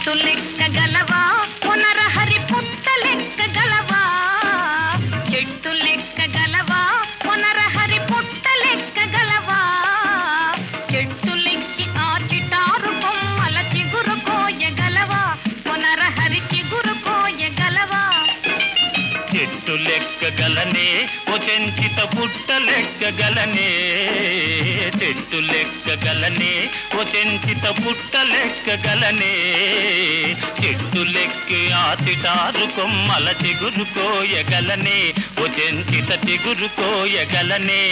చెట్టు లెక్కగలవా పునరహరి పుట్ట లెక్కగలవా చెట్టు లెక్కగలవా పునరహరి పుట్ట లెక్కగలవా చెట్టు లెక్కి ఆ చిటారు కొమ్మల చిగురు కోయగలవా పునరహరి చిగురు కోయగలవా చెట్టు లెక్కగలనే ఓ చెంచిత పుట్ట లెక్కగలనే చెట్టు లెక్కగలనే ఓ చెంచిత పుట్ట లెక్కగలనే చెట్టు లెక్కి ఆ చిటారు కొమ్మల చిగురు కోయగలనే ఓ చెంచిత చిగురు కోయగలనే